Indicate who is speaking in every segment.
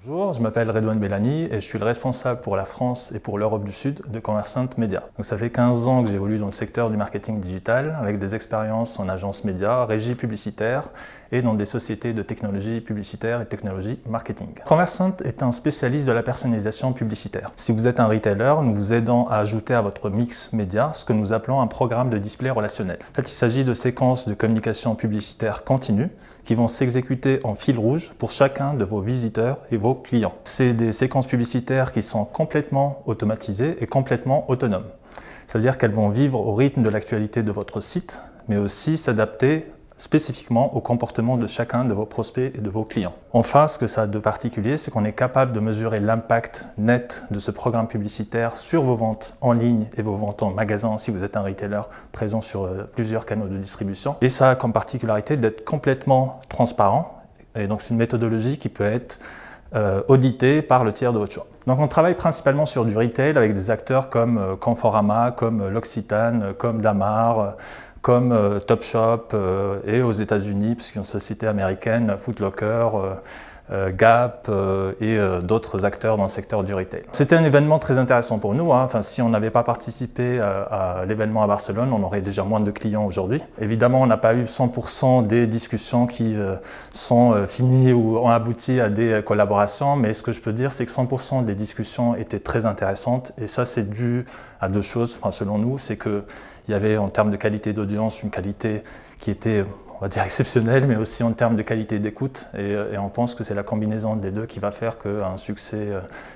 Speaker 1: Bonjour, je m'appelle Redouane Bellani et je suis le responsable pour la France et pour l'Europe du Sud de Commerçant Média. Donc ça fait 15 ans que j'évolue dans le secteur du marketing digital avec des expériences en agence média, régie publicitaire et dans des sociétés de technologie publicitaire et technologie marketing. Commerçant est un spécialiste de la personnalisation publicitaire. Si vous êtes un retailer, nous vous aidons à ajouter à votre mix média ce que nous appelons un programme de display relationnel. En fait, il s'agit de séquences de communication publicitaire continue qui vont s'exécuter en fil rouge pour chacun de vos visiteurs et vos clients. C'est des séquences publicitaires qui sont complètement automatisées et complètement autonomes. Ça veut dire qu'elles vont vivre au rythme de l'actualité de votre site, mais aussi s'adapter spécifiquement au comportement de chacun de vos prospects et de vos clients. Enfin, ce que ça a de particulier, c'est qu'on est capable de mesurer l'impact net de ce programme publicitaire sur vos ventes en ligne et vos ventes en magasin si vous êtes un retailer présent sur plusieurs canaux de distribution. Et ça a comme particularité d'être complètement transparent. Et donc c'est une méthodologie qui peut être auditée par le tiers de votre choix. Donc on travaille principalement sur du retail avec des acteurs comme Conforama, comme L'Occitane, comme Damar, comme Topshop et aux États-Unis, puisqu'il y a une société américaine, Foot Locker, Gap et d'autres acteurs dans le secteur du retail. C'était un événement très intéressant pour nous. Enfin, si on n'avait pas participé à l'événement à Barcelone, on aurait déjà moins de clients aujourd'hui. Évidemment, on n'a pas eu 100% des discussions qui sont finies ou ont abouti à des collaborations, mais ce que je peux dire, c'est que 100% des discussions étaient très intéressantes et ça, c'est dû à deux choses, enfin, selon nous. C'est qu'il y avait en termes de qualité d'audience une qualité qui était, on va dire, exceptionnelle, mais aussi en termes de qualité d'écoute. Et on pense que c'est la combinaison des deux qui va faire qu'un succès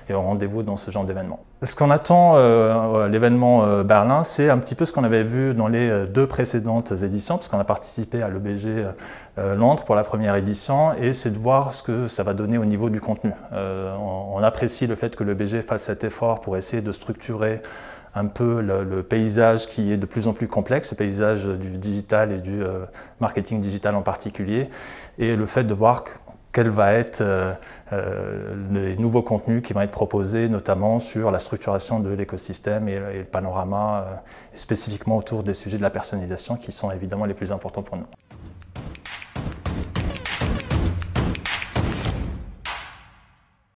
Speaker 1: est au rendez-vous dans ce genre d'événement. Ce qu'on attend à l'événement Berlin, c'est un petit peu ce qu'on avait vu dans les deux précédentes éditions, parce qu'on a participé à l'EBG Londres pour la première édition, et c'est de voir ce que ça va donner au niveau du contenu. On apprécie le fait que l'EBG fasse cet effort pour essayer de structurer un peu le paysage qui est de plus en plus complexe, le paysage du digital et du marketing digital en particulier, et le fait de voir quels vont être les nouveaux contenus qui vont être proposés, notamment sur la structuration de l'écosystème et le panorama, et spécifiquement autour des sujets de la personnalisation qui sont évidemment les plus importants pour nous.